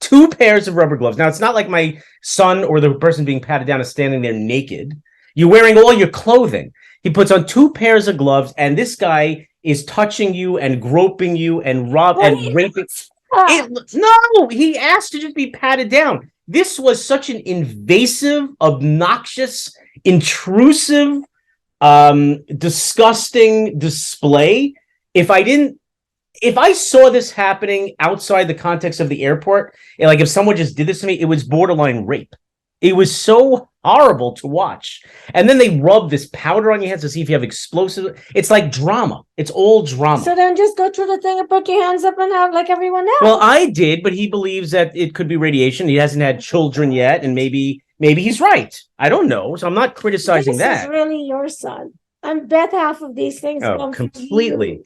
2 pairs of rubber gloves. Now, it's not like my son or the person being patted down is standing there naked. You're wearing all your clothing. He puts on 2 pairs of gloves, and this guy is touching you and groping you and raping. No, he asked to just be patted down. This was such an invasive, obnoxious, intrusive, disgusting display. If I saw this happening outside the context of the airport, like if someone just did this to me, it was borderline rape. It was so horrible to watch. And then they rub this powder on your hands to see if you have explosives. It's like drama. It's all drama. So then just go through the thing and put your hands up and have like everyone else. Well, I did, but he believes that it could be radiation. He hasn't had children yet, and maybe he's right. I don't know. So I'm not criticizing this that. This is really your son. I bet half of these things come completely.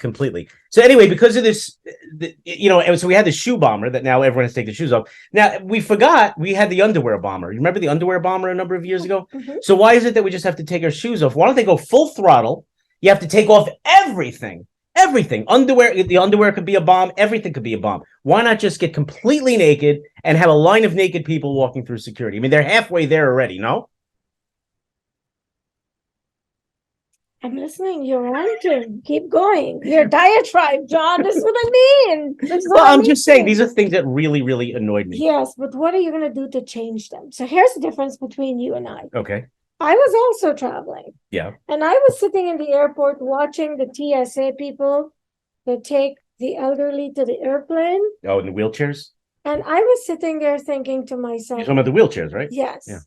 So anyway, because of this, so we had the shoe bomber that now everyone has to take the shoes off. Now, we forgot we had the underwear bomber. You remember the underwear bomber a number of years ago? Mm-hmm. So why is it that we just have to take our shoes off? Why don't they go full throttle? You have to take off everything. Underwear, the underwear could be a bomb. Everything could be a bomb. Why not just get completely naked and have a line of naked people walking through security? I mean, they're halfway there already, no? I'm listening. You're ranting. Keep going. Your diatribe, John. This is what I mean. I'm just saying these are things that really, really annoyed me. Yes, but what are you going to do to change them? So here's the difference between you and I. Okay. I was also traveling. Yeah. And I was sitting in the airport watching the TSA people that take the elderly to the airplane. Oh, in the wheelchairs? And I was sitting there thinking to myself. You're talking about the wheelchairs, right? Yes. Yeah.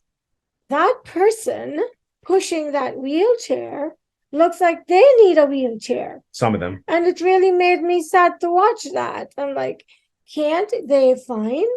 That person pushing that wheelchair looks like they need a wheelchair. Some of them. And it really made me sad to watch that. I'm like, can't they find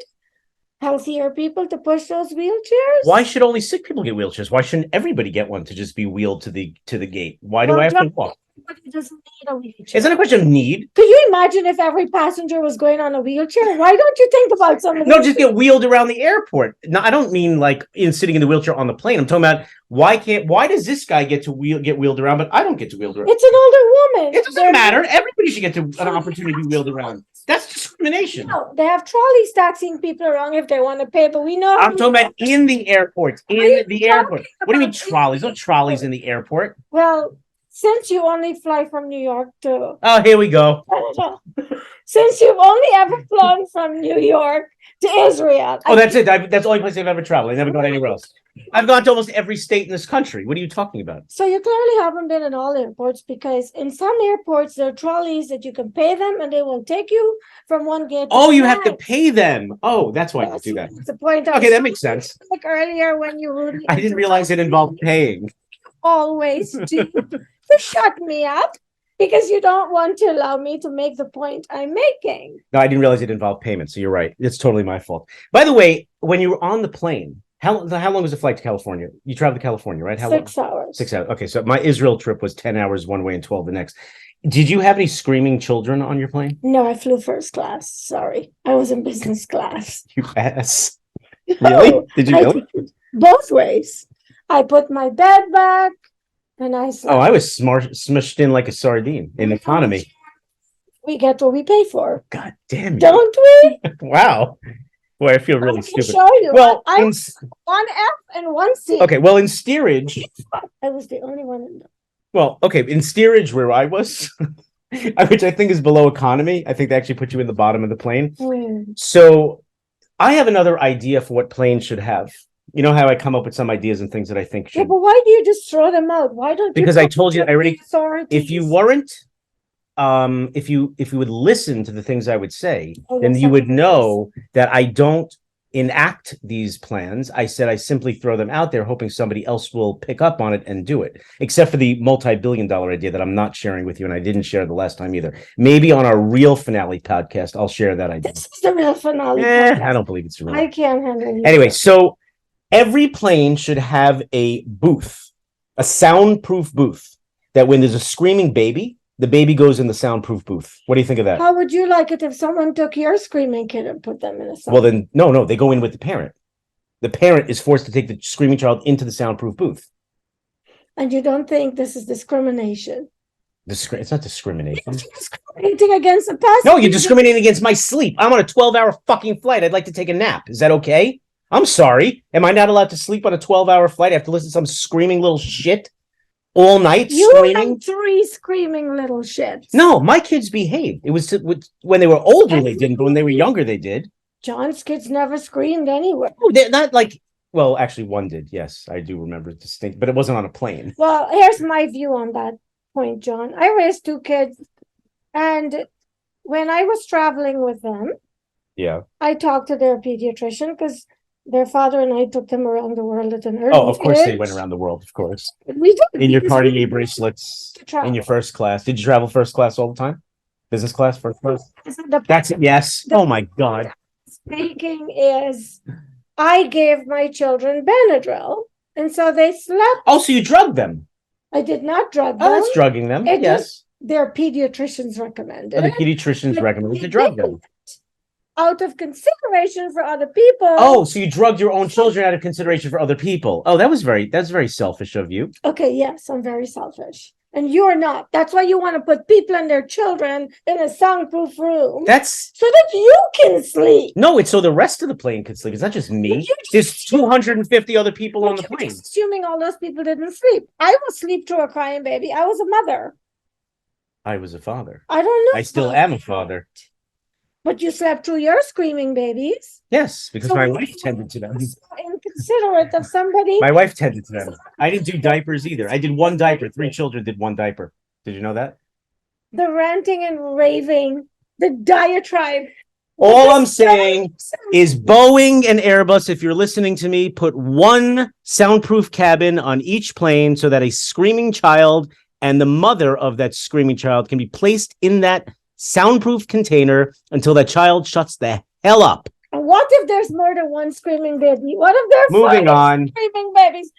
healthier people to push those wheelchairs? Why should only sick people get wheelchairs? Why shouldn't everybody get one to just be wheeled to the gate? Why do I have to walk? Everybody doesn't need a wheelchair. Is that a question of need? Could you imagine if every passenger was going on a wheelchair? Why don't you think about some of No, just get wheeled around the airport. No, I don't mean like sitting in the wheelchair on the plane. I'm talking about why does this guy get wheeled around, but I don't get to wheeled around? It's an older woman. It doesn't matter. Everybody should get to an opportunity to be wheeled around. That's discrimination. No, they have trolleys taxing people around if they want to pay, but we know. I'm talking about in the airport. In the airport. What do you mean trolleys? No trolleys in the airport. Well, since you only fly from New York to... Oh, here we go. Since you've only ever flown from New York to Israel. Oh, that's it. That's the only place I've ever traveled. I've never gone anywhere else. I've gone to almost every state in this country. What are you talking about? So you clearly haven't been in all airports, because in some airports, there are trolleys that you can pay them and they will take you from one gate to Oh, the you next. have to pay them. Oh, that's why you do that. That's the point. Okay, that makes sense. Like earlier when you rudely... I didn't realize it involved paying. Always do to shut me up, because you don't want to allow me to make the point I'm making. No, I didn't realize it involved payment. So you're right. It's totally my fault. By the way, when you were on the plane, how long was the flight to California? You traveled to California, right? How 6 long? hours. 6 hours. Okay, so my Israel trip was 10 hours one way and 12 the next. Did you have any screaming children on your plane? No, I flew first class. Sorry. I was in business class. You ass. Really? Did you really? Both ways. I put my bed back and I slept. Oh, I was smushed in like a sardine in economy. We get what we pay for. God damn you. Don't we? Wow. Boy, I feel really I can stupid. show you. Well, I was one F and one C. okay, well, in steerage. I was the only one in the... Well, okay, in steerage where I was, which I think is below economy, I think they actually put you in the bottom of the plane. So I have another idea for what planes should have. You know how I come up with some ideas and things that I think should. Yeah, but why do you just throw them out? Why don't you? Because I told you I already. Authorities? If you weren't, if you would listen to the things I would say, then you would know that I don't enact these plans. I said I simply throw them out there, hoping somebody else will pick up on it and do it. Except for the multi-billion-dollar idea that I'm not sharing with you, and I didn't share the last time either. Maybe on our real finale podcast, I'll share that idea. This is the real finale. I don't believe it's real. I can't handle it. Anyway, so every plane should have a booth, a soundproof booth, that when there's a screaming baby, the baby goes in the soundproof booth. What do you think of that? How would you like it if someone took your screaming kid and put them in a sound? Well, then, no, they go in with the parent. The parent is forced to take the screaming child into the soundproof booth. And you don't think this is discrimination? It's not discrimination. You're discriminating against a passenger. No, you're discriminating against my sleep. I'm on a 12-hour fucking flight. I'd like to take a nap. Is that okay? I'm sorry. Am I not allowed to sleep on a 12-hour flight? I have to listen to some screaming little shit all night screaming? Have 3 screaming little shits. No, my kids behaved. It was when they were older, they didn't, but when they were younger, they did. John's kids never screamed anywhere. Oh, they're not like, well, actually, one did. Yes, I do remember distinct, but it wasn't on a plane. Well, here's my view on that point, John. I raised 2 kids, and when I was traveling with them, yeah, I talked to their pediatrician because their father and I took them around the world at an early Oh, of course age. they went around the world, of course. We did. In your Cartier bracelets, in your first class. Did you travel first class all the time? Business class, first class? That's it, yes. Oh my God. Speaking is, I gave my children Benadryl, and so they slept. Oh, so you drugged them? I did not drug them. Oh, that's drugging them. Yes. Their pediatricians recommended. Oh, the pediatricians recommended to drug them. Out of consideration for other people. Oh, so you drugged your own children out of consideration for other people. Oh, that's very selfish of you. Okay, yes, I'm very selfish. And you're not. That's why you want to put people and their children in a soundproof room. That's so that you can sleep. No, it's so the rest of the plane can sleep. It's not just me. There's 250 other people on the plane. Assuming all those people didn't sleep. I will sleep through a crying baby. I was a mother. I was a father. I don't know. I still am a father. But you slept through your screaming babies. Yes, because my wife tended to them. Inconsiderate of somebody. My wife tended to them. I didn't do diapers either. I did 1 diaper. 3 children did 1 diaper. Did you know that? The ranting and raving, the diatribe. All I'm saying is Boeing and Airbus, if you're listening to me, put 1 soundproof cabin on each plane so that a screaming child and the mother of that screaming child can be placed in that soundproof container until that child shuts the hell up. And what if there's more than 1 screaming baby? What if there's moving on screaming babies?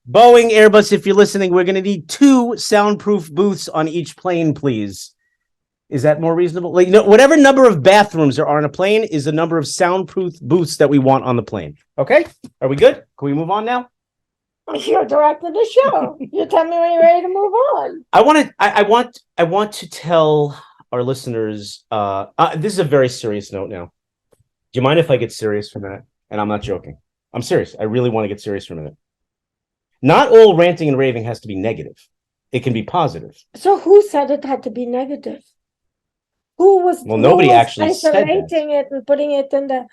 Boeing, Airbus, if you're listening, we're going to need 2 soundproof booths on each plane, please. Is that more reasonable? Like, no, whatever number of bathrooms there are on a plane is the number of soundproof booths that we want on the plane. Okay? Are we good? Can we move on now? You're directing the show. You tell me when you're ready to move on. I want to tell our listeners, this is a very serious note now. Do you mind if I get serious for a minute? And I'm not joking. I'm serious. I really want to get serious for a minute. Not all ranting and raving has to be negative. It can be positive. So who said it had to be negative? Who was? Well, nobody actually said that. Isolating it and putting it in the.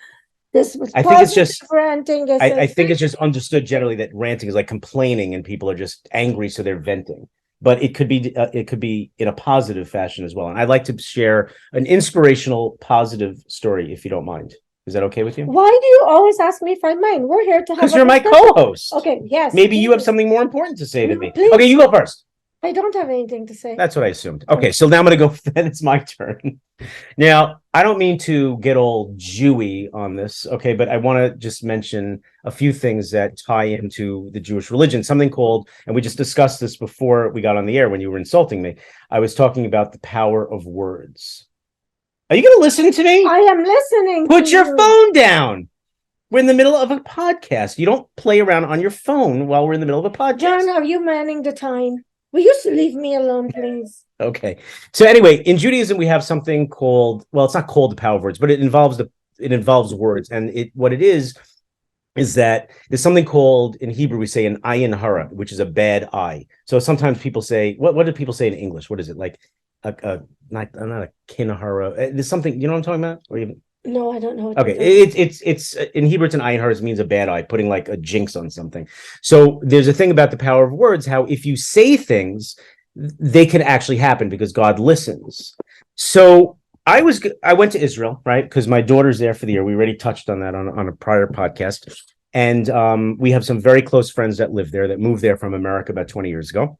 This was. I think it's just ranting. I think it's just understood generally that ranting is like complaining, and people are just angry, so they're venting. But it could be in a positive fashion as well. And I'd like to share an inspirational, positive story, if you don't mind. Is that okay with you? Why do you always ask me if I mind? We're here to have. Because you're my co-host. Okay. Yes. Maybe you have something more important to say to me. Please. Okay, you go first. I don't have anything to say. That's what I assumed. Okay, so now I'm going to go. Then it's my turn. Now, I don't mean to get all Jewy on this, okay, but I want to just mention a few things that tie into the Jewish religion. Something called, and we just discussed this before we got on the air when you were insulting me. I was talking about the power of words. Are you going to listen to me? I am listening. Put your phone down. We're in the middle of a podcast. You don't play around on your phone while we're in the middle of a podcast. John, are you manning the time? Will you leave me alone, please? Okay. So anyway, in Judaism, we have something called, well, it's not called the power of words, but it involves words. And what it is that there's something called, in Hebrew, we say an ayin hara, which is a bad eye. So sometimes people say, what do people say in English? What is it? Like not a kinahara. There's something, you know what I'm talking about? Or even No, I don't know. Okay, it's in Hebrew, it's an ayin hara, means a bad eye, putting like a jinx on something. So there's a thing about the power of words, how if you say things, they can actually happen because God listens. So I went to Israel, right? Because my daughter's there for the year. We already touched on that on a prior podcast. And we have some very close friends that live there, that moved there from America about 20 years ago.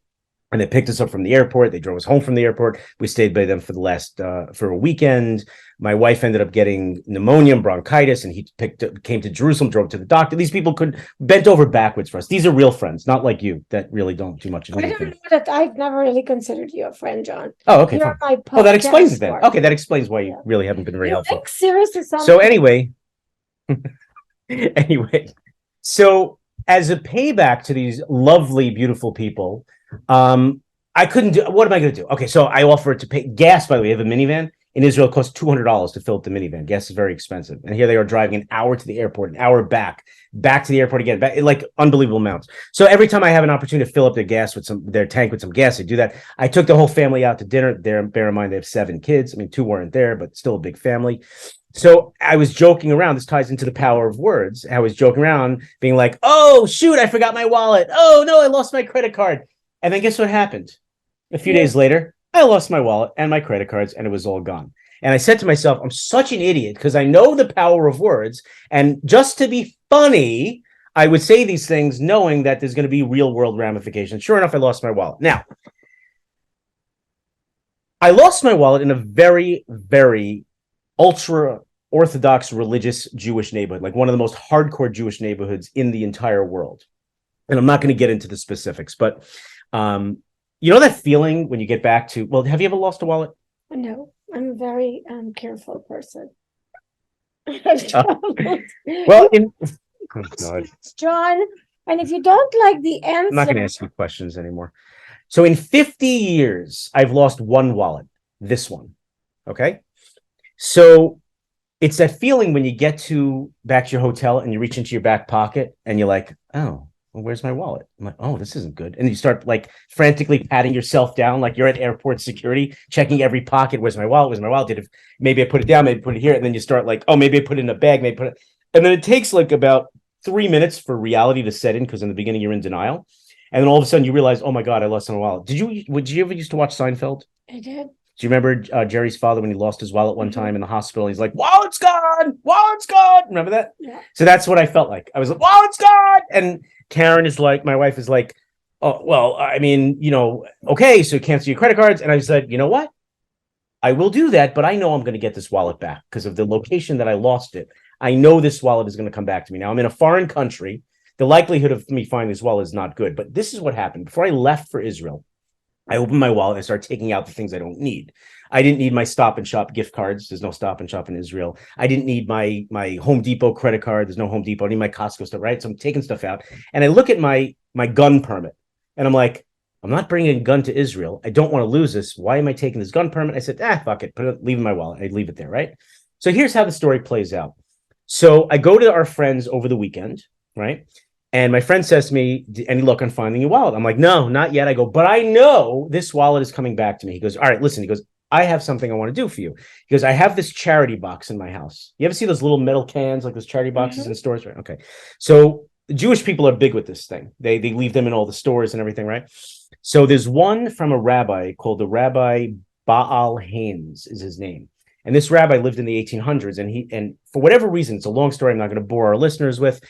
And they picked us up from the airport. They drove us home from the airport. We stayed by them for a weekend. My wife ended up getting pneumonia and bronchitis, and he came to Jerusalem, drove to the doctor. These people bent over backwards for us. These are real friends, not like you that really don't do much of anything. I don't know that I've never really considered you a friend, John. Oh, okay. You're my oh, that explains it then. Okay, that explains why you really haven't been very helpful. Seriously, so anyway, so as a payback to these lovely, beautiful people, I couldn't do. What am I going to do? Okay, so I offered to pay gas. By the way, we have a minivan in Israel. It costs $200 to fill up the minivan. Gas is very expensive, and here they are driving an hour to the airport, an hour back to the airport again, back, like unbelievable amounts. So every time I have an opportunity to fill up their tank with some gas, I do that. I took the whole family out to dinner. There, bear in mind they have 7 kids. I mean, 2 weren't there, but still a big family. So I was joking around. This ties into the power of words. I was joking around, being like, "Oh shoot, I forgot my wallet. Oh no, I lost my credit card." And then guess what happened? A few days later, I lost my wallet and my credit cards, and it was all gone. And I said to myself, I'm such an idiot because I know the power of words. And just to be funny, I would say these things knowing that there's going to be real world ramifications. Sure enough, I lost my wallet. Now, I lost my wallet in a very, very ultra Orthodox religious Jewish neighborhood, like one of the most hardcore Jewish neighborhoods in the entire world. And I'm not going to get into the specifics, but you know that feeling when you get back to, well, have you ever lost a wallet? No, I'm a very careful person. Well, oh God. John, and if you don't like the answer, I'm not going to ask you questions anymore. So in 50 years, I've lost one wallet, this one. Okay. So it's that feeling when you get back to your hotel and you reach into your back pocket and you're like, oh, well, where's my wallet? I'm like, oh, this isn't good. And you start like frantically patting yourself down, like you're at airport security, checking every pocket. Where's my wallet? Where's my wallet? Maybe I put it down, maybe put it here. And then you start like, oh, maybe I put it in a bag, maybe put it. And then it takes like about 3 minutes for reality to set in because in the beginning you're in denial. And then all of a sudden you realize, oh my God, I lost my wallet. Would you ever used to watch Seinfeld? I did. Do you remember Jerry's father when he lost his wallet one time in the hospital? He's like, wallet's gone, wallet's gone. Remember that? Yeah. So that's what I felt like. I was like, wallet's gone. And Karen is like, my wife is like, oh, well, I mean, okay, so cancel your credit cards. And I said, you know what? I will do that, but I know I'm going to get this wallet back because of the location that I lost it. I know this wallet is going to come back to me. Now I'm in a foreign country. The likelihood of me finding this wallet is not good, but this is what happened. Before I left for Israel, I opened my wallet and I started taking out the things I don't need. I didn't need my Stop and Shop gift cards. There's no Stop and Shop in Israel. I didn't need my Home Depot credit card. There's no Home Depot. I need my Costco stuff, right? So I'm taking stuff out. And I look at my gun permit and I'm like, I'm not bringing a gun to Israel. I don't want to lose this. Why am I taking this gun permit? I said, fuck it. Leave it in my wallet. I'd leave it there, right? So here's how the story plays out. So I go to our friends over the weekend, right? And my friend says to me, any luck on finding your wallet? I'm like, no, not yet. I go, but I know this wallet is coming back to me. He goes, all right, listen. He goes, I have something I want to do for you. He goes, I have this charity box in my house. You ever see those little metal cans, like those charity boxes in stores? Right? Okay. So the Jewish people are big with this thing. They leave them in all the stores and everything, right? So there's one from a rabbi called the Rabbi Baal Haynes is his name. And this rabbi lived in the 1800s. And for whatever reason, it's a long story I'm not going to bore our listeners with.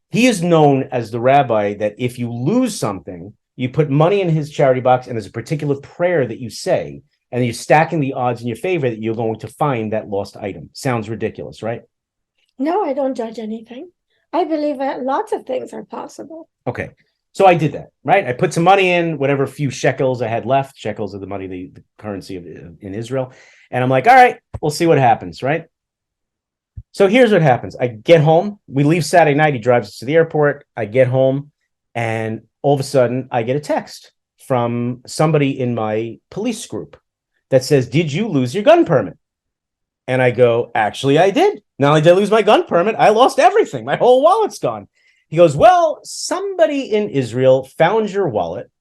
He is known as the rabbi that if you lose something, you put money in his charity box and there's a particular prayer that you say, and you're stacking the odds in your favor that you're going to find that lost item. Sounds ridiculous, right? No, I don't judge anything. I believe that lots of things are possible. Okay. So I did that, right? I put some money in, whatever few shekels I had left. Shekels are the money, the currency in Israel. And I'm like, all right, we'll see what happens, right? So here's what happens. I get home. We leave Saturday night. He drives us to the airport. I get home, and all of a sudden, I get a text from somebody in my police group that says, did you lose your gun permit? And I go, actually, I did. Not only did I lose my gun permit, I lost everything. My whole wallet's gone. He goes, well, somebody in Israel found your wallet,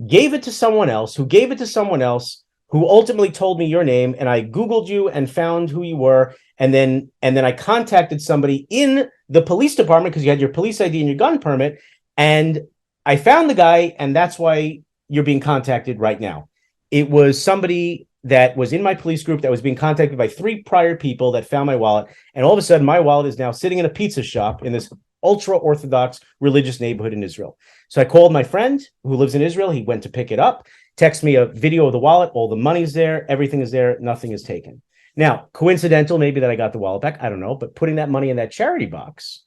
gave it to someone else, who gave it to someone else, who ultimately told me your name, and I Googled you and found who you were. And then I contacted somebody in the police department because you had your police ID and your gun permit. And I found the guy, and that's why you're being contacted right now. It was somebody that was in my police group that was being contacted by 3 prior people that found my wallet. And all of a sudden, my wallet is now sitting in a pizza shop in this ultra-Orthodox religious neighborhood in Israel. So I called my friend who lives in Israel. He went to pick it up, text me a video of the wallet. All the money's there. Everything is there. Nothing is taken. Now, coincidental maybe that I got the wallet back. I don't know. But putting that money in that charity box,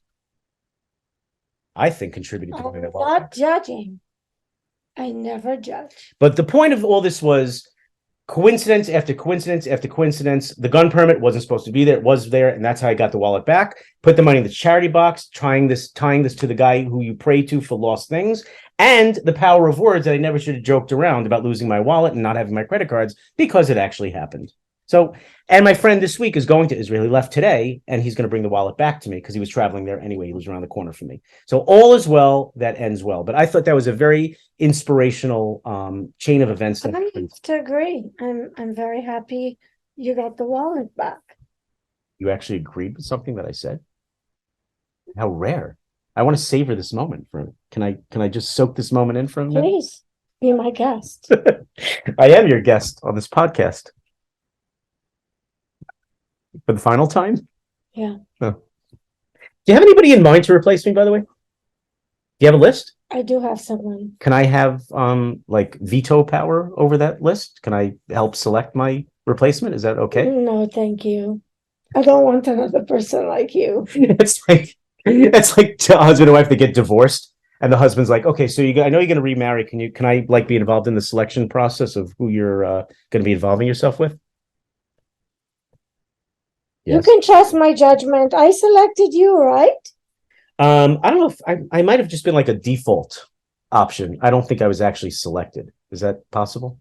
I think contributed to getting that wallet back. Not judging. I never judge. But the point of all this was, coincidence after coincidence after coincidence. The gun permit wasn't supposed to be there. It was there, and that's how I got the wallet back. Put the money in the charity box, tying this to the guy who you pray to for lost things, and the power of words that I never should have joked around about losing my wallet and not having my credit cards because it actually happened. So, and my friend this week is going to Israel. He left today, and he's going to bring the wallet back to me because he was traveling there anyway. He was around the corner from me. So all is well that ends well. But I thought that was a very inspirational chain of events. I have to agree. I'm very happy you got the wallet back. You actually agreed with something that I said? How rare. I want to savor this moment for can I just soak this moment in for a minute? Please be my guest. I am your guest on this podcast. For the final time? Yeah. Oh. Do you have anybody in mind to replace me, by the way? Do you have a list? I do have someone. Can I have like veto power over that list? Can I help select my replacement? Is that okay? No, thank you. I don't want another person like you. It's like a husband and wife that get divorced, and the husband's like, "Okay, so I know you're going to remarry. Can I like be involved in the selection process of who you're going to be involving yourself with?" Yes. You can trust my judgment. I selected you, right? I don't know if I might have just been like a default option. I don't think I was actually selected. Is that possible?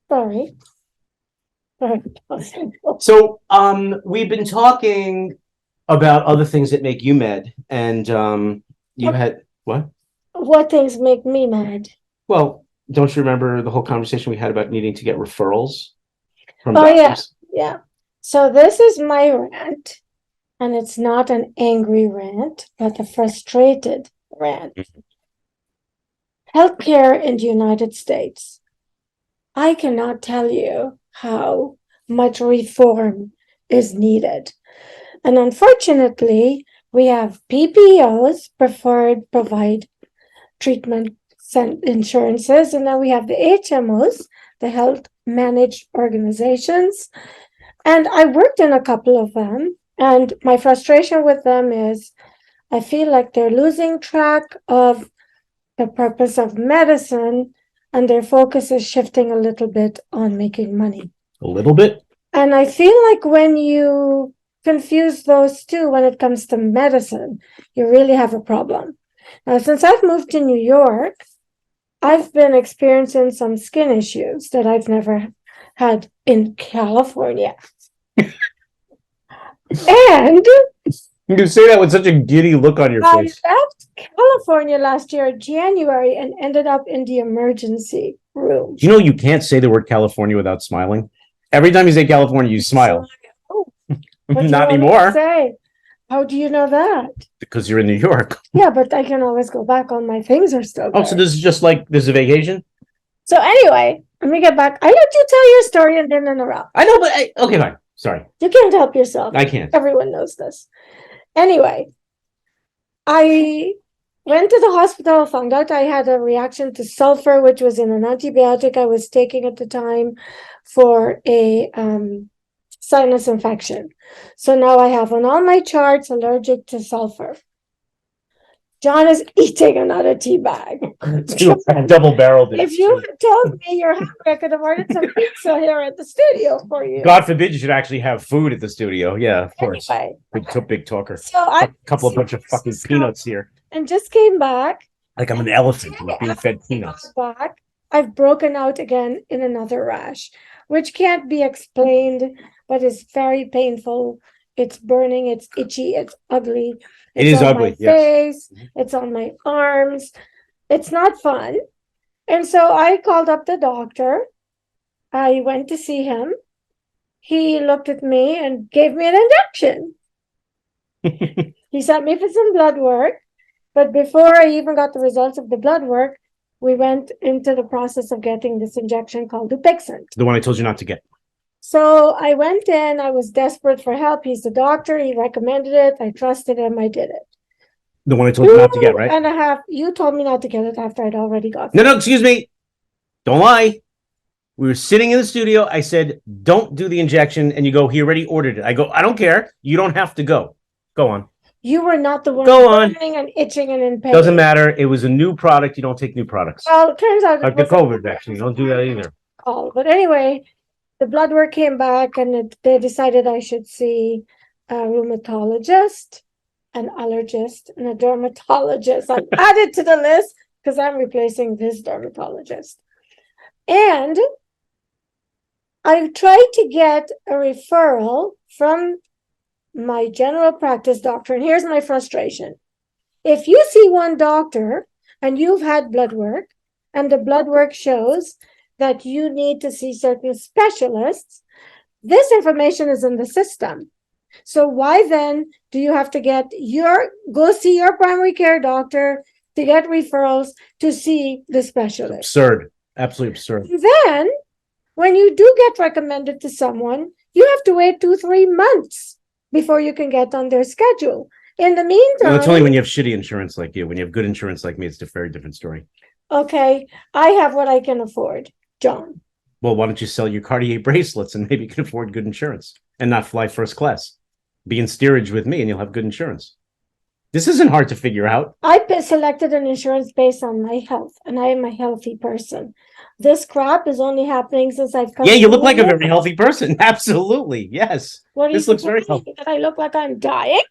Sorry. So, we've been talking about other things that make you mad, and you had what? What things make me mad? Well, don't you remember the whole conversation we had about needing to get referrals from doctors? Yeah. So this is my rant, and it's not an angry rant, but a frustrated rant. Healthcare in the United States. I cannot tell you how much reform is needed. And unfortunately, we have PPOs, preferred provide treatment insurances, and then we have the HMOs, the health managed organizations. And I worked in a couple of them, and my frustration with them is I feel like they're losing track of the purpose of medicine, and their focus is shifting a little bit on making money. A little bit? And I feel like when you confuse those two when it comes to medicine, you really have a problem. Now, since I've moved to New York, I've been experiencing some skin issues that I've never had in California. And you say that with such a giddy look on your face. I left California last year, January, and ended up in the emergency room. Do you know you can't say the word California without smiling? Every time you say California, you smile. Oh, not anymore. How do you know that? Because you're in New York. Yeah, but I can always go back. All my things are still there. Oh, so this is just like this is a vacation? So anyway, let me get back. I let you tell your story and then interrupt. I know, but okay, fine. Sorry. You can't help yourself. I can't. Everyone knows this. Anyway, I went to the hospital, found out I had a reaction to sulfur, which was in an antibiotic I was taking at the time for a sinus infection. So now I have on all my charts allergic to sulfur. John is eating another tea bag. Double-barreled. If you had told me you're hungry, I could have ordered some pizza here at the studio for you. God forbid you should actually have food at the studio. Yeah, of course. Anyway, big talker. So I bunch of fucking peanuts here. And just came back. Like I'm an elephant being fed peanuts. Back, I've broken out again in another rash, which can't be explained, but is very painful. It's burning, it's itchy, it's ugly. It is ugly. My face, it's on my arms. It's not fun. And so I called up the doctor. I went to see him. He looked at me and gave me an injection. He sent me for some blood work. But before I even got the results of the blood work, we went into the process of getting this injection called Dupixent. The one I told you not to get. So I went in, I was desperate for help. He's the doctor, he recommended it. I trusted him, I did it. The one I told you not to get, right? And a half, you told me not to get it after I'd already got it. No, excuse me. Don't lie. We were sitting in the studio. I said, don't do the injection. And you go, he already ordered it. I go, I don't care. You don't have to go. Go on. You were not the one burning and itching and in pain. Doesn't matter. It was a new product. You don't take new products. Well, it turns out like the COVID vaccine. You don't do that either. But anyway, the blood work came back and they decided I should see a rheumatologist, an allergist, and a dermatologist. I've added to the list because I'm replacing this dermatologist. And I tried to get a referral from my general practice doctor. And here's my frustration. If you see one doctor and you've had blood work, and the blood work shows that you need to see certain specialists, this information is in the system. So why then do you have to go see your primary care doctor to get referrals to see the specialist? Absurd. Absolutely absurd. Then, when you do get recommended to someone, you have to wait 2-3 months before you can get on their schedule. In the meantime, No, it's only when you have shitty insurance like you. When you have good insurance like me, it's a very different story. Okay, I have what I can afford, John. Well, why don't you sell your Cartier bracelets and maybe you can afford good insurance and not fly first class? Be in steerage with me and you'll have good insurance. This isn't hard to figure out. I selected an insurance based on my health, and I am a healthy person. This crap is only happening since I've come. Yeah, you look like a very healthy person. Absolutely. Yes. This looks very healthy. That I look like I'm dying.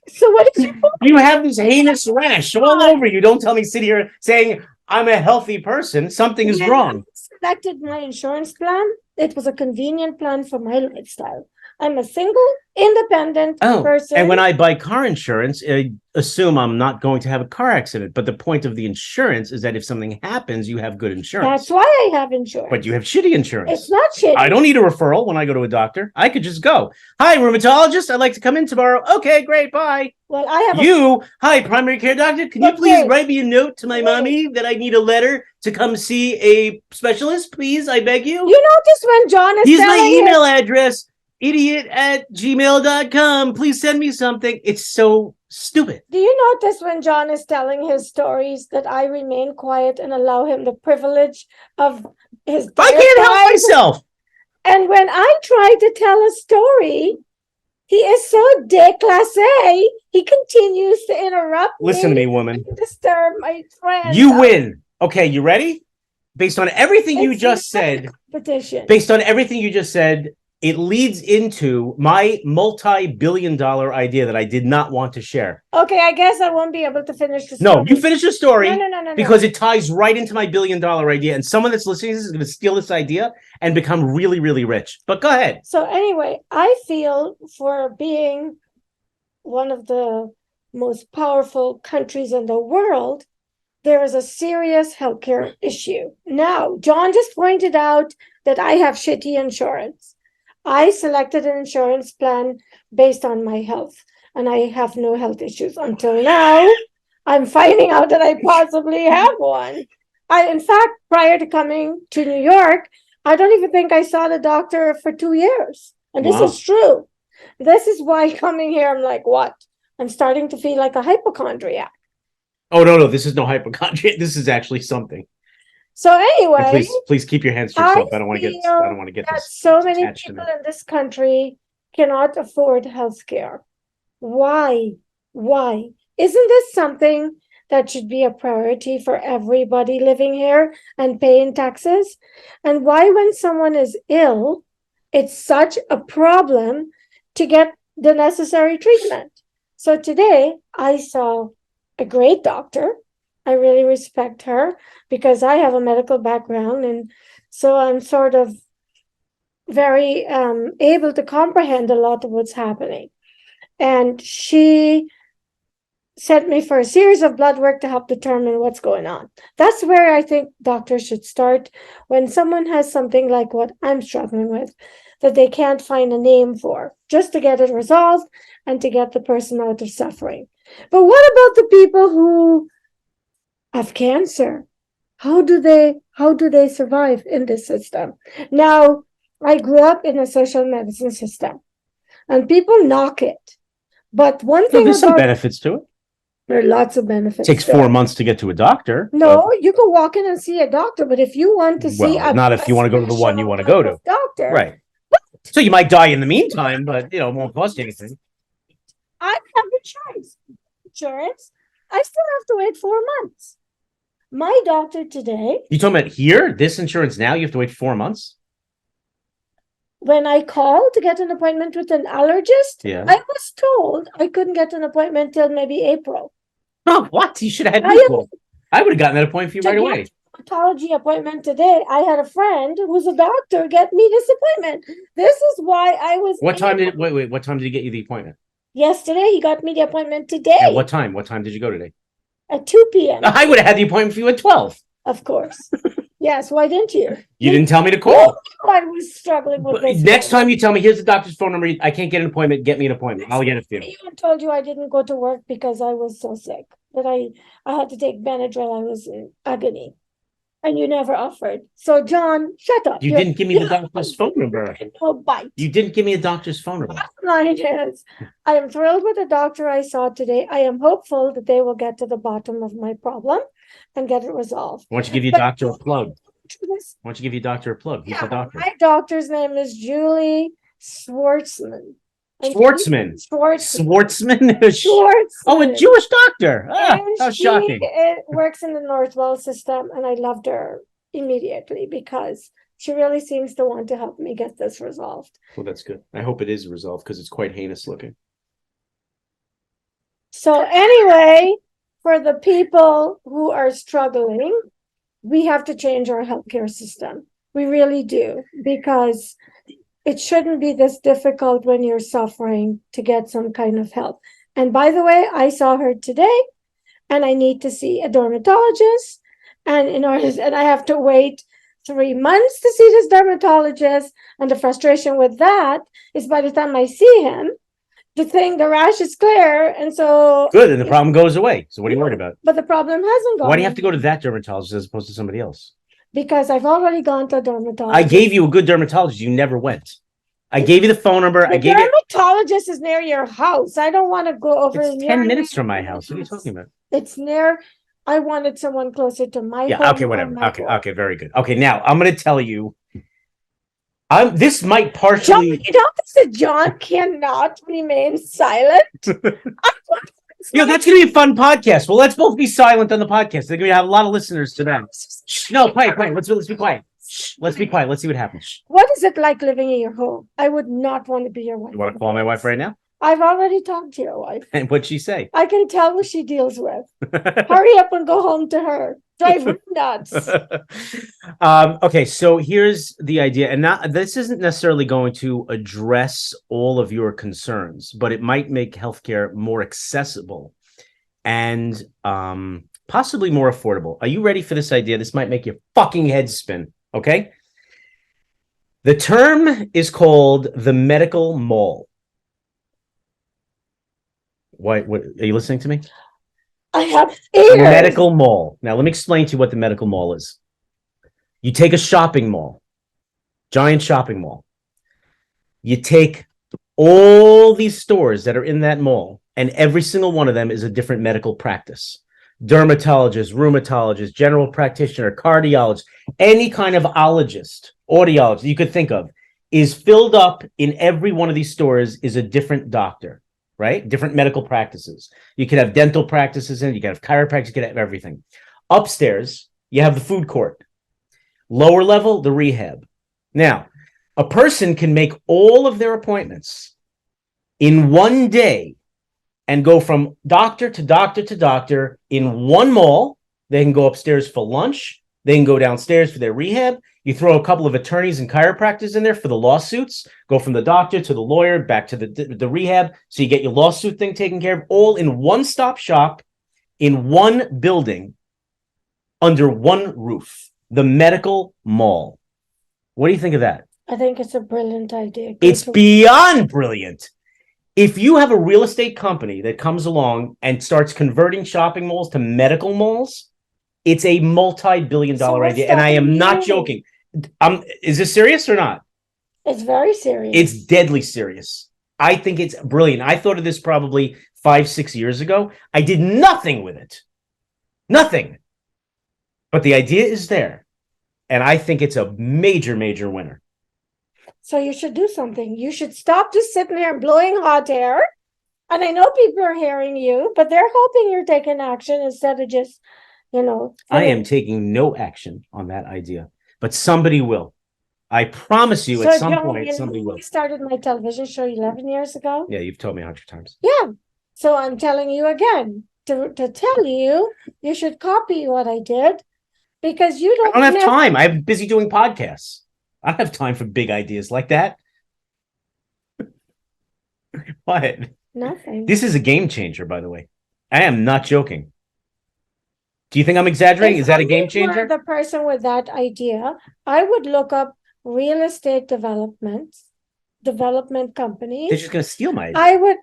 So what is you have this heinous rash all over you. Don't tell me sit here saying I'm a healthy person. Something is wrong. I selected my insurance plan. It was a convenient plan for my lifestyle. I'm a single, independent person. And when I buy car insurance, I assume I'm not going to have a car accident. But the point of the insurance is that if something happens, you have good insurance. That's why I have insurance. But you have shitty insurance. It's not shitty. I don't need a referral when I go to a doctor. I could just go. Hi, rheumatologist. I'd like to come in tomorrow. Okay, great. Bye. Well, I have hi, primary care doctor. Can you please write me a note to my mommy that I need a letter to come see a specialist, please? I beg you. You notice when John is Here's my email address. idiot@gmail.com. Please send me something. It's so stupid. Do you notice when John is telling his stories that I remain quiet and allow him the privilege of his I can't help myself. And when I try to tell a story, he is so déclassé. He continues to interrupt Listen to me, woman. Disturb my friend. You win. Okay, you ready? Based on everything you just said, based on everything you just said, it leads into my multi-billion-dollar idea that I did not want to share. Okay, I guess I won't be able to finish the story. No, you finish the story. No. Because it ties right into my billion-dollar idea. And someone that's listening to this is going to steal this idea and become really, really rich. But go ahead. So anyway, I feel for being one of the most powerful countries in the world, there is a serious healthcare issue. Now, John just pointed out that I have shitty insurance. I selected an insurance plan based on my health, and I have no health issues until now. I'm finding out that I possibly have one. In fact, prior to coming to New York, I don't even think I saw the doctor for 2 years. And this is true. This is why coming here, I'm like, what? I'm starting to feel like a hypochondriac. Oh, no, this is no hypochondria. This is actually something. So anyway, please keep your hands to yourself. I don't want to get that so many people in this country cannot afford health care. Why? Isn't this something that should be a priority for everybody living here and paying taxes? And why, when someone is ill, it's such a problem to get the necessary treatment? So today I saw a great doctor. I really respect her because I have a medical background, and so I'm sort of very able to comprehend a lot of what's happening. And she sent me for a series of blood work to help determine what's going on. That's where I think doctors should start when someone has something like what I'm struggling with, that they can't find a name for, just to get it resolved and to get the person out of suffering. But what about the people who have cancer? How do they survive in this system? Now, I grew up in a social medicine system, and people knock it. But one thing there's some benefits to it. There are lots of benefits. It takes 4 months to get to a doctor. No, you can walk in and see a doctor, but if you want to see not if you want to go to the one you want to go to. Doctor. Right. So you might die in the meantime, but it won't cost you anything. I have insurance. I still have to wait 4 months. My doctor today. You talking about here? This insurance now? You have to wait 4 months? When I called to get an appointment with an allergist, Yeah. I was told I couldn't get an appointment till maybe April. Oh, what? You should have had I me am call. I would have gotten that appointment for you to right get away. a dermatology appointment today. I had a friend who's a doctor get me this appointment. This is why I was What time did wait? What time did he get you the appointment? yesterday. He got me the appointment today At what time? What time did you go today? at 2 p.m. I would have had the appointment for you at 12. Of course. Yes, why didn't you? You didn't tell me to You call. knew I was struggling with this. Next time you tell me, here's the doctor's phone number. I can't get an appointment. Get me an appointment. I'll get it for you. I even told you I didn't go to work because I was so sick that I had to take Benadryl. I was in agony. And you never offered. So, John, shut up. You didn't give me the doctor's phone number. No bite. You didn't give me a doctor's phone number. Bottom line is, I am thrilled with the doctor I saw today. I am hopeful that they will get to the bottom of my problem and get it resolved. Why don't you give your But- doctor a plug? Why don't you give your doctor a plug? Who's the doctor? My doctor's name is Julie Schwartzman. And Schwartzman. Schwartzman. Schwartzman. Oh, a Jewish doctor. Ah, And how she, shocking. works in the Northwell system, and I loved her immediately because she really seems to want to help me get this resolved. Well, that's good. I hope it is resolved because it's quite heinous looking. So anyway, for the people who are struggling, we have to change our healthcare system. We really do, because it shouldn't be this difficult when you're suffering to get some kind of help. And by the way, I saw her today, and I need to see a dermatologist, and I have to wait 3 months to see this dermatologist. And the frustration with that is by the time I see him, the rash is clear, and so Good, and the problem goes away. So what are you worried about? but the problem hasn't gone. Why do you have to go to that dermatologist as opposed to somebody else? Because I've already gone to a dermatologist. I gave you a good dermatologist. You never went. I gave you the phone number. I The gave you. dermatologist is near your house. I don't want to go over. It's 10 minutes from my house. What are you talking about? It's near. I wanted someone closer to my home. Yeah. Okay. or Whatever. my Okay. home. Okay. Very good. Okay. Now I'm going to tell you. This might John, partially. you know that John cannot remain silent. That's going to be a fun podcast. Well, let's both be silent on the podcast. They're going to have a lot of listeners to that. Shh, no, quiet. Let's be quiet. Shh, let's be quiet. Let's see what happens. Shh. What is it like living in your home? I would not want to be your wife. You want to call my wife right now? I've already talked to your wife. And what'd she say? I can tell what she deals with. Hurry up and go home to her. Drive her nuts. Okay, so here's the idea, and this isn't necessarily going to address all of your concerns, but it might make healthcare more accessible and possibly more affordable. Are you ready for this idea? This might make your fucking head spin. Okay. The term is called the medical mall. What are you listening to me? I have ears. Medical mall. Now, let me explain to you what the medical mall is. You take a shopping mall, giant shopping mall. You take all these stores that are in that mall, and every single one of them is a different medical practice. Dermatologist, rheumatologist, general practitioner, cardiologist, any kind of ologist, audiologist you could think of is filled up in every one of these stores is a different doctor. Right? Different medical practices. You could have dental practices in it. You could have chiropractic. You could have everything. Upstairs, you have the food court. Lower level, the rehab. Now, a person can make all of their appointments in one day and go from doctor to doctor to doctor in one mall. They can go upstairs for lunch. They can go downstairs for their rehab. You throw a couple of attorneys and chiropractors in there for the lawsuits, go from the doctor to the lawyer, back to the rehab. So you get your lawsuit thing taken care of, all in one-stop shop, in one building, under one roof, the medical mall. What do you think of that? I think it's a brilliant idea. It's beyond brilliant. If you have a real estate company that comes along and starts converting shopping malls to medical malls, it's a multi-billion-dollar idea, and I am not joking. Is this serious or not? It's very serious. It's deadly serious. I think it's brilliant. I thought of this probably 5-6 years ago. I did nothing with it. Nothing. But the idea is there, and I think it's a major, major winner. So you should do something. You should stop just sitting there blowing hot air. And I know people are hearing you, but they're hoping you're taking action instead of just, I am taking no action on that idea, but somebody will. I promise you, So, at some John, point, you know, somebody will. I started my television show 11 years ago. Yeah, you've told me 100 times. Yeah. So I'm telling you again to tell you, you should copy what I did because you I don't have time. I'm busy doing podcasts. I don't have time for big ideas like that. What? Nothing. This is a game changer, by the way. I am not joking. Do you think I'm exaggerating? Is that a game changer? The person with that idea, I would look up real estate development companies. They're just going to steal my idea. I would,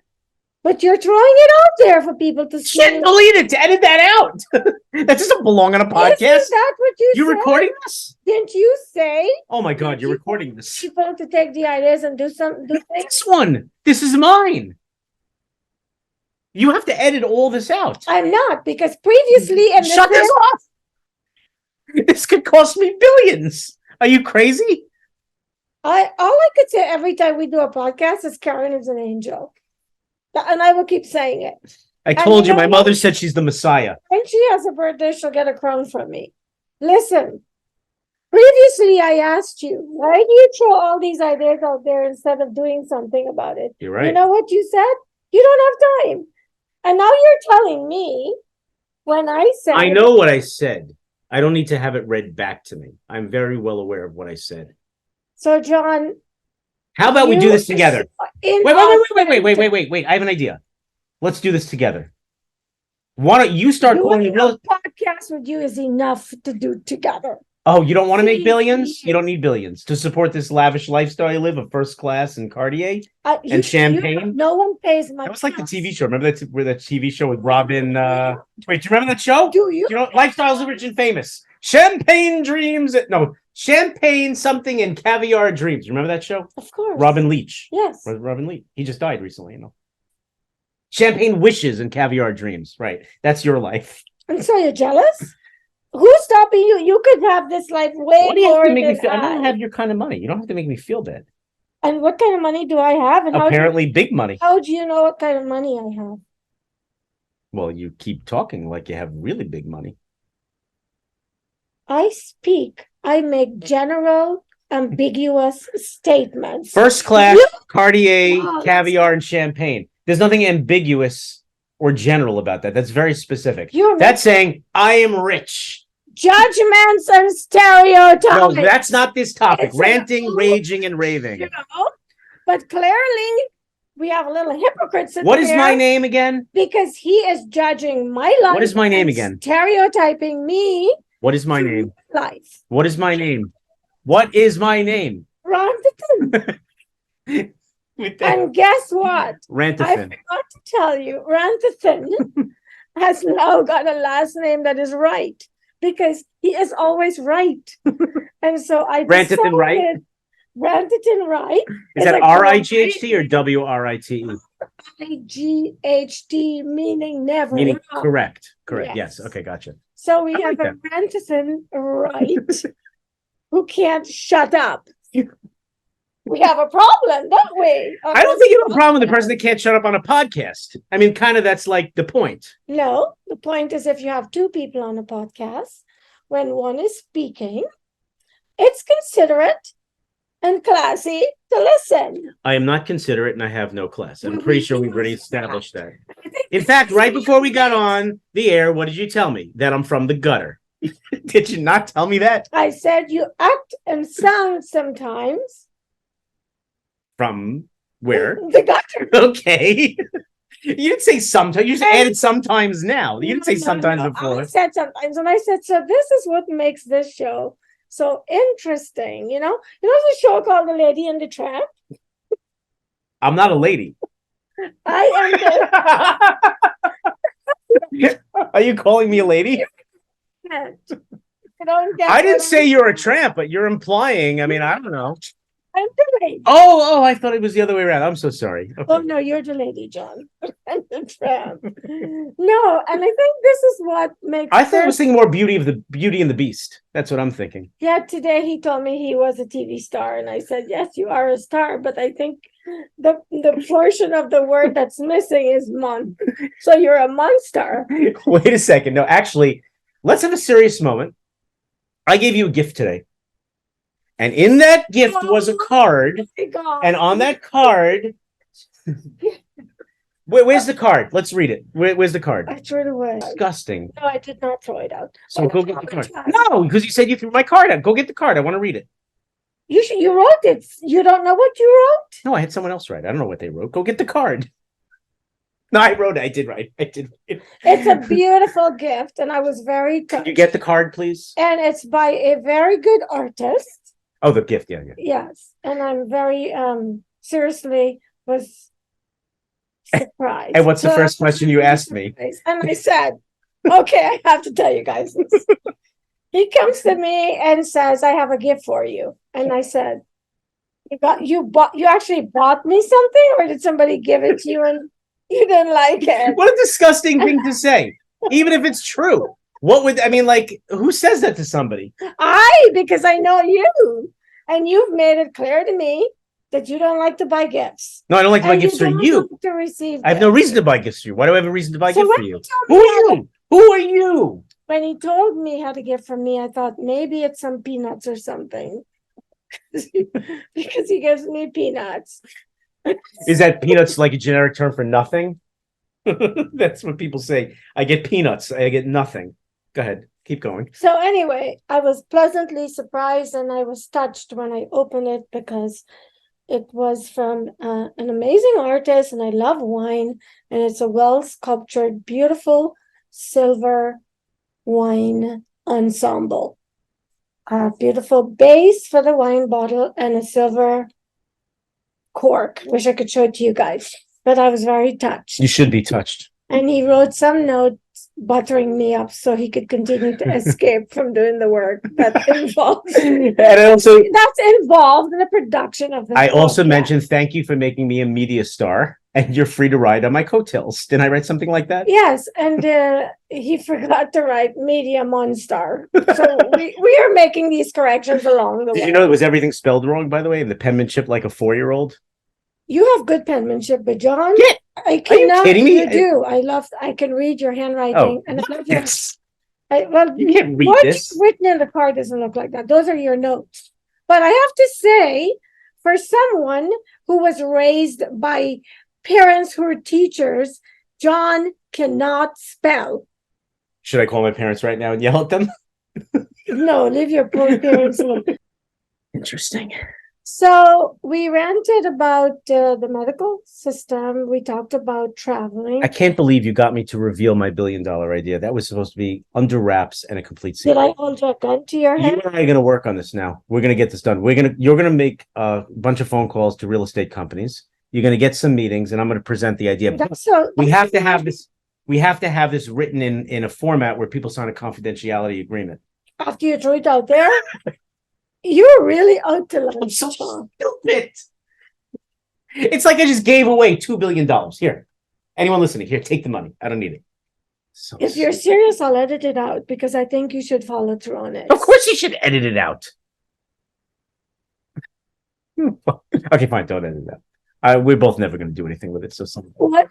but you're throwing it out there for people to see. Shit, delete it. Edit that out. That doesn't belong on a podcast. Isn't that what You're said? recording this? Didn't you say? Oh my God, you're recording this. People to take the ideas and do things. This one. This is mine. You have to edit all this out. I'm not, because previously and shut this off. This could cost me billions. Are you crazy? All I could say every time we do a podcast is Karen is an angel. And I will keep saying it. I told you, my mother said she's the Messiah. When she has a birthday, she'll get a crown from me. Listen, previously I asked you, why do you throw all these ideas out there instead of doing something about it? You're right. You know what you said? You don't have time. And now you're telling me when I said... I know what I said. I don't need to have it read back to me. I'm very well aware of what I said. So, John... How about we do this together? Wait. I have an idea. Let's do this together. Why don't you start calling me real... podcast with you is enough to do together. Oh, you don't want to make billions? You don't need billions to support this lavish lifestyle you live of first class and Cartier and champagne. No one pays my... That was like the TV show. Remember that TV show with Robin? Wait, do you remember that show? Do you? You know, Lifestyles of Rich and Famous. Champagne Dreams. No, Champagne something and Caviar Dreams. Remember that show? Of course. Robin Leach. Yes. Robin Leach. He just died recently, you know. Champagne Wishes and Caviar Dreams. Right. That's your life. And so you're jealous? Who's stopping you? You could have this life way What do you have more to make me than feel? I don't have your kind of money. You don't have to make me feel bad. And what kind of money do I have? And apparently big money. How do you know what kind of money I have? Well, you keep talking like you have really big money. I speak. I make general, ambiguous statements. First class, Cartier, caviar, and champagne. There's nothing ambiguous or general about that. That's very specific. That's saying, I am rich. Judgments and stereotypes. No, that's not this topic. Ranting, raging, and raving. You know? But clearly, we have a little hypocrites in What is my name again? Because he is judging my life. What is my name again? Stereotyping me. What is my name? Life. What is my name? What is my name? Ranting. And guess what? Rantathin. I forgot to tell you, Rantathin has now got a last name that is right because he is always right. And so I decided Rantathin Right? Rantathin Right. Is that R-I-G-H-T or W-R-I-T-E? I-G-H-T meaning never. Meaning correct. Correct. Yes. Yes. Okay, gotcha. So we have a Rantathin Right who can't shut up. We have a problem, don't we? I don't think you have a problem with the person that can't shut up on a podcast. I mean, kind of that's like the point. No, the point is if you have two people on a podcast, when one is speaking, it's considerate and classy to listen. I am not considerate and I have no class. I'm pretty sure we've already established that. In fact, right before we got on the air, what did you tell me? That I'm from the gutter. Did you not tell me that? I said you act and sound sometimes. From where? The gutter. Okay. You didn't say sometimes. You just added sometimes now. You didn't say sometimes before. I said sometimes. And I said, so this is what makes this show so interesting. You know the show called The Lady and the Tramp? I'm not a lady. I am. Are you calling me a lady? I didn't say you're a tramp, but you're implying. I mean, I don't know. I'm the lady. Oh, I thought it was the other way around. I'm so sorry. Okay. Oh no, you're the lady, John. I'm the tramp. No, and I think this is what makes. I thought I was thinking more Beauty and the Beast. That's what I'm thinking. Yeah, today he told me he was a TV star, and I said, yes, you are a star, but I think the portion of the word that's missing is mon. So you're a monster. Wait a second. No, actually, let's have a serious moment. I gave you a gift today. And in that gift was a card. my God. And on that card, where's the card? Let's read it. Where's the card? I threw it away. Disgusting. No, I did not throw it out. So go get the card. No, because you said you threw my card out. Go get the card. I want to read it. You wrote it. You don't know what you wrote? No, I had someone else write. I don't know what they wrote. Go get the card. No, I wrote it. I did write. I did. It's a beautiful gift, and I was very touched. Can you get the card, please? And it's by a very good artist. Oh, the gift. Yeah. Yes. And I'm very seriously was surprised. And what's the first question you asked me? And I said, okay, I have to tell you guys this. He comes to me and says, I have a gift for you. And I said, you actually bought me something, or did somebody give it to you and you didn't like it? What a disgusting thing to say. Even if it's true. What would, I mean, like, who says that to somebody? Because I know you. And you've made it clear to me that you don't like to buy gifts. No, I don't like to buy gifts for you. To receive I have no reason to buy gifts for you. Why do I have a reason to buy gifts for you? Who are you? Who are you? When he told me how to gift from me, I thought maybe it's some peanuts or something. Because he gives me peanuts. Is that peanuts like a generic term for nothing? That's what people say. I get peanuts. I get nothing. Go ahead. Keep going. So anyway, I was pleasantly surprised and I was touched when I opened it because it was from an amazing artist, and I love wine, and it's a well-sculptured, beautiful silver wine ensemble. A beautiful base for the wine bottle and a silver cork. Wish I could show it to you guys, but I was very touched. You should be touched. And he wrote some notes buttering me up so he could continue to escape from doing the work that involves And also, that's involved in the production of the I also mentioned thank you for making me a media star, and you're free to ride on my coattails. Didn't I write something like that? Yes, and he forgot to write media monster. So we are making these corrections along the way. Did you know was everything spelled wrong, by the way? The penmanship like a 4-year-old? You have good penmanship, but John, Yeah. I cannot. Are you kidding me? You do. I can read your handwriting, and I love your. Yes. You can't read what's this. written in the card doesn't look like that. Those are your notes. But I have to say, for someone who was raised by parents who are teachers, John cannot spell. Should I call my parents right now and yell at them? No, leave your poor parents alone. Interesting. So we ranted about the medical system. We talked about traveling. I can't believe you got me to reveal my $1 billion idea. That was supposed to be under wraps and a complete secret. Did I hold your gun to your head? You and I are going to work on this now. We're going to get this done. You're going to make a bunch of phone calls to real estate companies. You're going to get some meetings, and I'm going to present the idea. We have to have this. We have to have this written in a format where people sign a confidentiality agreement. After you threw it out there, you're really out to lunch. I'm so stupid. It's like I just gave away $2 billion. Here, anyone listening, here, take the money. I don't need it. So if you're serious, I'll edit it out because I think you should follow through on it. Of course, you should edit it out. Okay, fine. Don't edit it out. We're both never going to do anything with it. So what?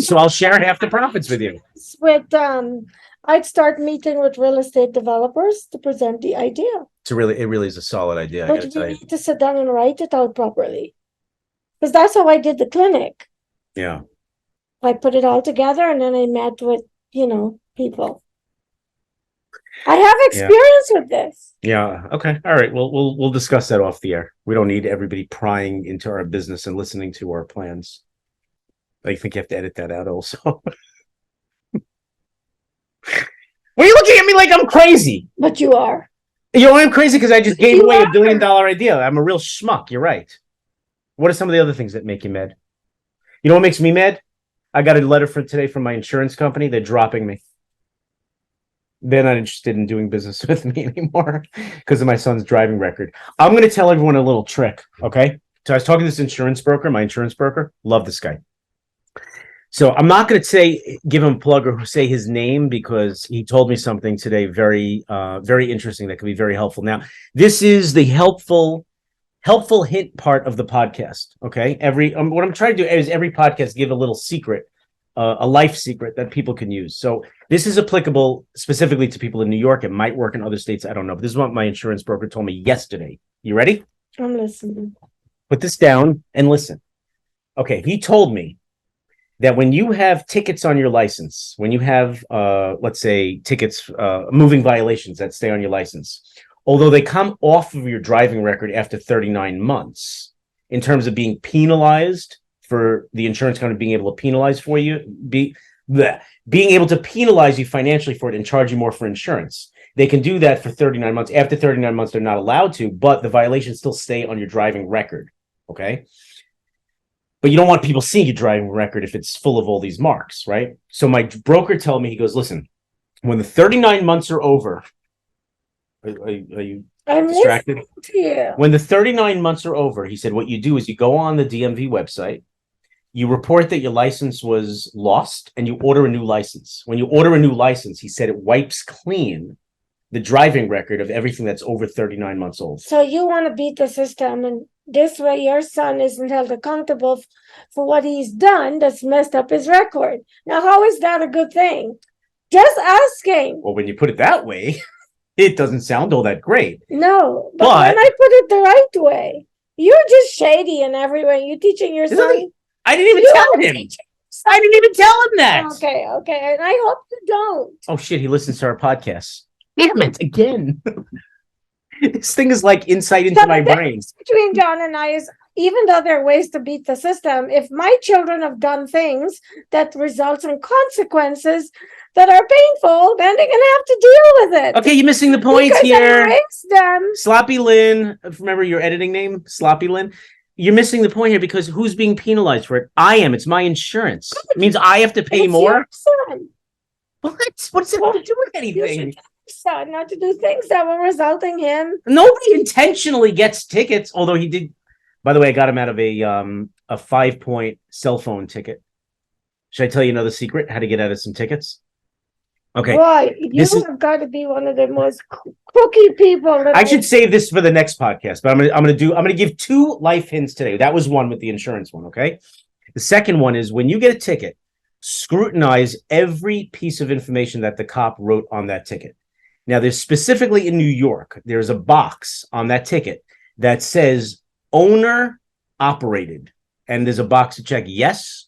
So I'll share half the profits with you. With I'd start meeting with real estate developers to present the idea. It really is a solid idea. But we need to sit down and write it out properly, because that's how I did the clinic. Yeah, I put it all together, and then I met with people. I have experience with this. Yeah. Okay. All right. We'll discuss that off the air. We don't need everybody prying into our business and listening to our plans. I think you have to edit that out also. Why are you looking at me like I'm crazy? But you are. I'm crazy because I just gave away $1 billion idea. I'm a real schmuck. You're right. What are some of the other things that make you mad? You know what makes me mad? I got a letter today from my insurance company. They're dropping me. They're not interested in doing business with me anymore because of my son's driving record. I'm going to tell everyone a little trick, okay? So I was talking to this insurance broker, my insurance broker. Love this guy. So I'm not going to give him a plug or say his name because he told me something today very interesting that could be very helpful. Now, this is the helpful hint part of the podcast, okay? What I'm trying to do is every podcast give a little secret a life secret that people can use. So this is applicable specifically to people in New York. It might work in other states. I don't know. But this is what my insurance broker told me yesterday. You ready? I'm listening. Put this down and listen. Okay, he told me that when you have tickets on your license, when you have, let's say, tickets, moving violations that stay on your license, although they come off of your driving record after 39 months, in terms of being penalized for the insurance company being able to penalize for you, being able to penalize you financially for it and charge you more for insurance. They can do that for 39 months. After 39 months, they're not allowed to, but the violations still stay on your driving record. Okay. But you don't want people seeing your driving record if it's full of all these marks, right? So my broker told me, he goes, listen, when the 39 months are over, are you I'm distracted? listening to you. When the 39 months are over, he said, what you do is you go on the DMV website, you report that your license was lost, and you order a new license. When you order a new license, he said it wipes clean the driving record of everything that's over 39 months old. So you want to beat the system, and this way your son isn't held accountable for what he's done that's messed up his record. Now, how is that a good thing? Just asking. Well, when you put it that way, it doesn't sound all that great. No, but But- when I put it the right way, you're just shady in every way. You're teaching your son. I didn't even tell him. I didn't even tell him that. Okay, and I hope you don't. Oh shit, he listens to our podcast. Damn it, again. This thing is like insight into my brain. Between John and I is, even though there are ways to beat the system, if my children have done things that results in consequences that are painful, then they're gonna have to deal with it. Okay, you're missing the point Because here. I raised them. Sloppy Lynn, remember your editing name? Sloppy Lynn? You're missing the point here because who's being penalized for it? I am. It's my insurance. It means I have to pay It's more. your son. What? What does it have to do with You anything? should tell your son not to do things that will result in him. Nobody intentionally gets tickets, although he did. By the way, I got him out of a 5-point cell phone ticket. Should I tell you another secret? How to get out of some tickets? Okay. Boy, you have got to be one of the most cookie people. That I should save this for the next podcast, but I'm gonna give 2 life hints today. That was one with the insurance one. Okay. The second one is when you get a ticket, scrutinize every piece of information that the cop wrote on that ticket. Now, there's specifically in New York, there's a box on that ticket that says owner operated, and there's a box to check yes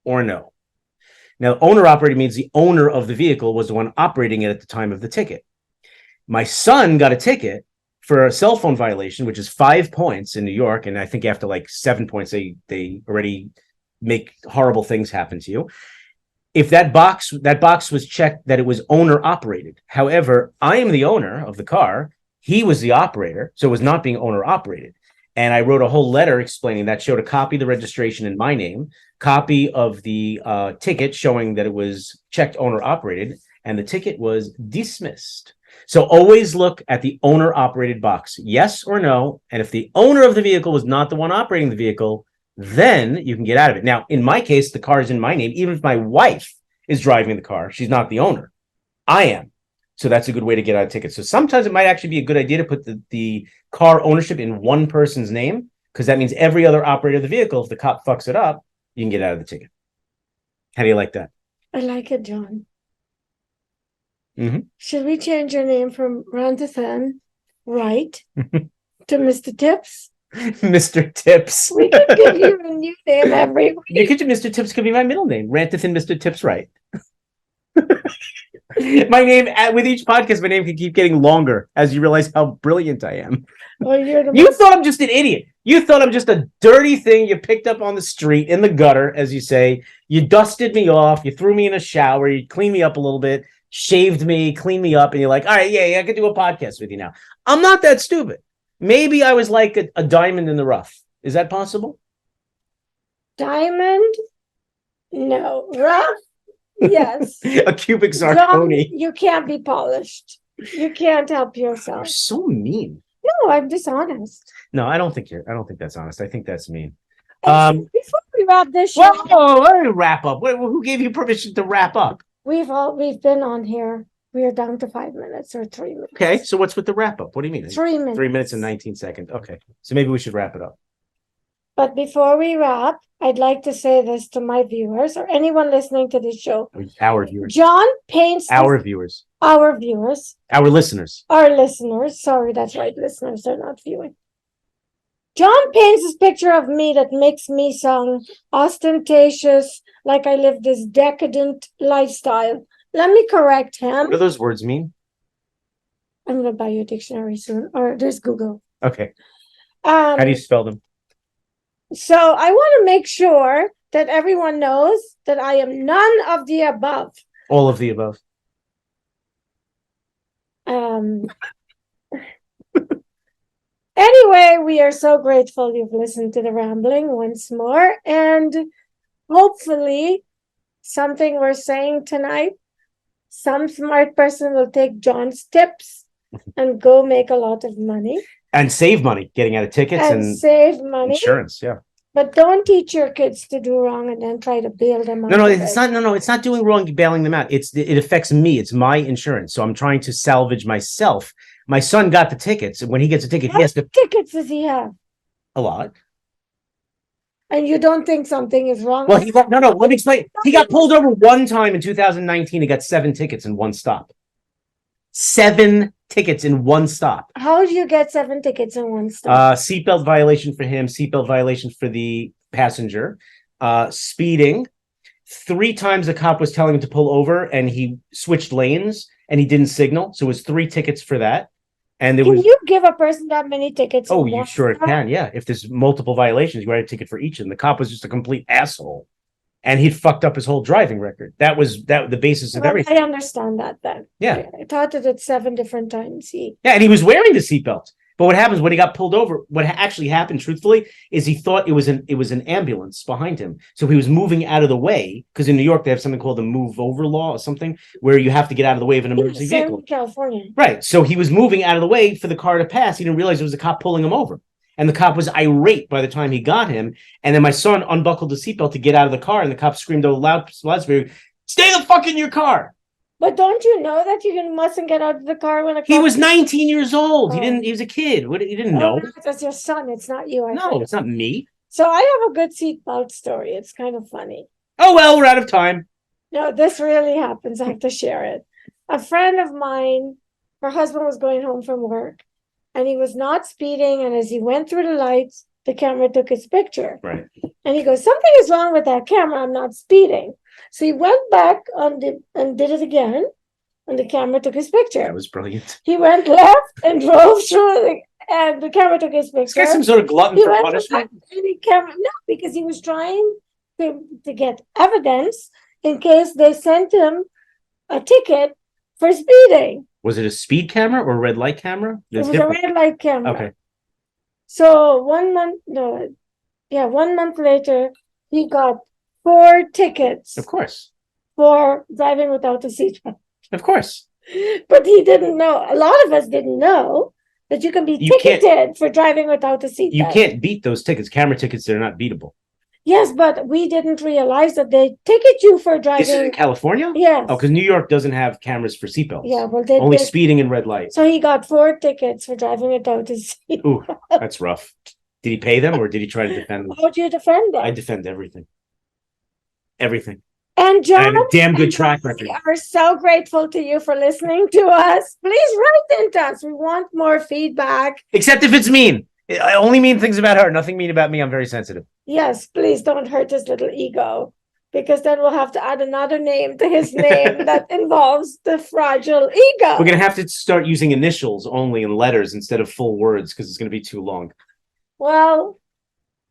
or no. Now, owner operated means the owner of the vehicle was the one operating it at the time of the ticket. My son got a ticket for a cell phone violation, which is 5 points in New York. And I think after like 7 points, they already make horrible things happen to you. If that box was checked that it was owner operated. However, I am the owner of the car. He was the operator, so it was not being owner operated. And I wrote a whole letter explaining that, showed a copy of the registration in my name, copy of the ticket showing that it was checked owner operated, and the ticket was dismissed. So always look at the owner operated box, yes or no. And if the owner of the vehicle was not the one operating the vehicle, then you can get out of it. Now, in my case, the car is in my name. Even if my wife is driving the car, she's not the owner. I am. So that's a good way to get out of tickets. So sometimes it might actually be a good idea to put the car ownership in one person's name, because that means every other operator of the vehicle, if the cop fucks it up, you can get out of the ticket. How do you like that? I like it, John. Mm-hmm. Should we change your name from Ranting, right, to Mr. Tips? Mr. Tips. We can give you a new name every week. You could, Mr. Tips could be my middle name. Rantathan Mr. Tips, right? My name, with each podcast, my name can keep getting longer as you realize how brilliant I am. Well, You thought I'm just an idiot. You thought I'm just a dirty thing you picked up on the street, in the gutter, as you say. You dusted me off. You threw me in a shower. You cleaned me up a little bit, shaved me, cleaned me up, and you're like, all right, yeah, I could do a podcast with you now. I'm not that stupid. Maybe I was like a diamond in the rough. Is that possible? Diamond? No. Rough? Yes. A cubic John, zirconia. you can't be polished. You can't help You're yourself. so mean. No, I'm dishonest. No, I don't think that's honest. I think that's mean. Before we wrap this show, Whoa, let me wrap up. Who gave you permission to wrap up? we've been on here. We are down to 5 minutes or 3 minutes. Okay, so what's with the wrap up? What do you mean? 3 minutes. 3 minutes and 19 seconds. Okay, so maybe we should wrap it up. But before we wrap, I'd like to say this to my viewers or anyone listening to this show. Our viewers. John paints Our viewers. Our viewers. Our listeners. Our listeners. Sorry, that's right. Listeners, they're not viewing. John paints this picture of me that makes me sound ostentatious, like I live this decadent lifestyle. Let me correct him. What do those words mean? I'm going to buy you a dictionary soon, or there's Google. Okay. How do you spell them? So I want to make sure that everyone knows that I am none of the above. All of the above. Anyway, we are so grateful you've listened to the rambling once more, and hopefully something we're saying tonight, some smart person will take John's tips and go make a lot of money. And save money getting out of tickets and save money. Insurance, yeah. But don't teach your kids to do wrong and then try to bail them out. No, it's not. No, it's not doing wrong, bailing them out. It affects me. It's my insurance. So I'm trying to salvage myself. My son got the tickets, and when he gets a ticket, he has to. Tickets does he have? A lot. And you don't think something is wrong? Well, let me explain. He got pulled over one time in 2019. He got 7 tickets in one stop. 7 tickets in one stop. How do you get 7 tickets in one stop? Seatbelt violation for him, seatbelt violation for the passenger, speeding. 3 times the cop was telling him to pull over and he switched lanes and he didn't signal. So it was 3 tickets for that. And there Can you give a person that many tickets? Oh, you sure can. Yeah. If there's multiple violations, you write a ticket for each. And the cop was just a complete asshole. And he'd fucked up his whole driving record. That was the basis of everything. I understand that then. Yeah. I thought that it's 7 different times. Yeah, and he was wearing the seatbelt. But what happens when he got pulled over? What actually happened, truthfully, is he thought it was an ambulance behind him. So he was moving out of the way because in New York they have something called the move over law or something where you have to get out of the way of an emergency vehicle. In California, right? So he was moving out of the way for the car to pass. He didn't realize it was a cop pulling him over, and the cop was irate by the time he got him. And then my son unbuckled the seatbelt to get out of the car, and the cop screamed over loudspeaker, "Stay the fuck in your car!" But don't you know that you mustn't get out of the car when a He was 19 years old. He was a kid. He didn't know. That's your son. It's not you. No, it's not me. So I have a good seatbelt story. It's kind of funny. Oh, well, we're out of time. No, this really happens. I have to share it. A friend of mine, her husband was going home from work and he was not speeding. And as he went through the lights, the camera took his picture. Right. And he goes, something is wrong with that camera. I'm not speeding. So he went back and did it again, and the camera took his picture. That was brilliant. He went left and drove through, and the camera took his picture. Got some sort of glutton for punishment. No, because he was trying to get evidence in case they sent him a ticket for speeding. Was it a speed camera or a red light camera? It was a red light camera. Okay. So 1 month later, he got 4 tickets. Of course. For driving without a seatbelt. Of course. But he didn't know. A lot of us didn't know that you can be ticketed for driving without a seatbelt. You can't beat those tickets. Camera tickets, they're not beatable. Yes, but we didn't realize that they ticket you for driving. This is in California? Yes. Oh, because New York doesn't have cameras for seatbelts. Yeah, well, only speeding and red light. So he got 4 tickets for driving without a seatbelt. Ooh, that's rough. Did he pay them or did he try to defend them? How do you defend them? I defend everything. Everything. And John, I have a damn good track record. We are so grateful to you for listening to us. Please write into us. We want more feedback. Except if it's mean. I only mean things about her. Nothing mean about me. I'm very sensitive. Yes, please don't hurt his little ego. Because then we'll have to add another name to his name that involves the fragile ego. We're going to have to start using initials only and letters instead of full words because it's going to be too long. Well,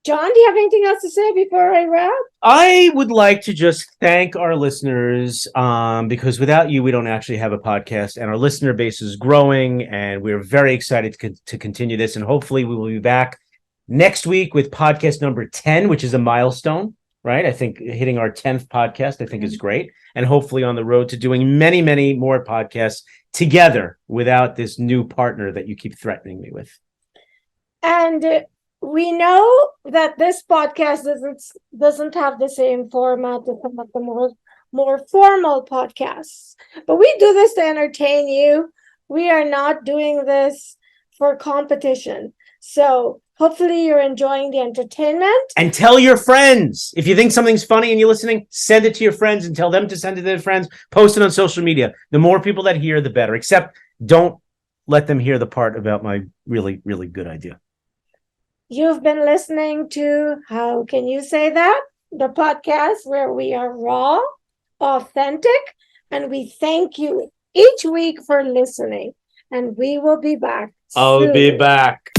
John, do you have anything else to say before I wrap? I would like to just thank our listeners because without you, we don't actually have a podcast, and our listener base is growing, and we're very excited to continue this. And hopefully we will be back next week with podcast number 10, which is a milestone, right? I think hitting our 10th podcast, I think is great. And hopefully on the road to doing many, many more podcasts together without this new partner that you keep threatening me with. And we know that this podcast doesn't have the same format as some of the more formal podcasts, but we do this to entertain you. We are not doing this for competition. So Hopefully you're enjoying the entertainment. And tell your friends. If you think something's funny and you're listening, send it to your friends and tell them to send it to their friends. Post it on social media. The more people that hear, the better. Except don't let them hear the part about my really, really good idea. You've been listening to How Can You Say That? The podcast where we are raw, authentic, and we thank you each week for listening. And we will be back. I'll be soon. back.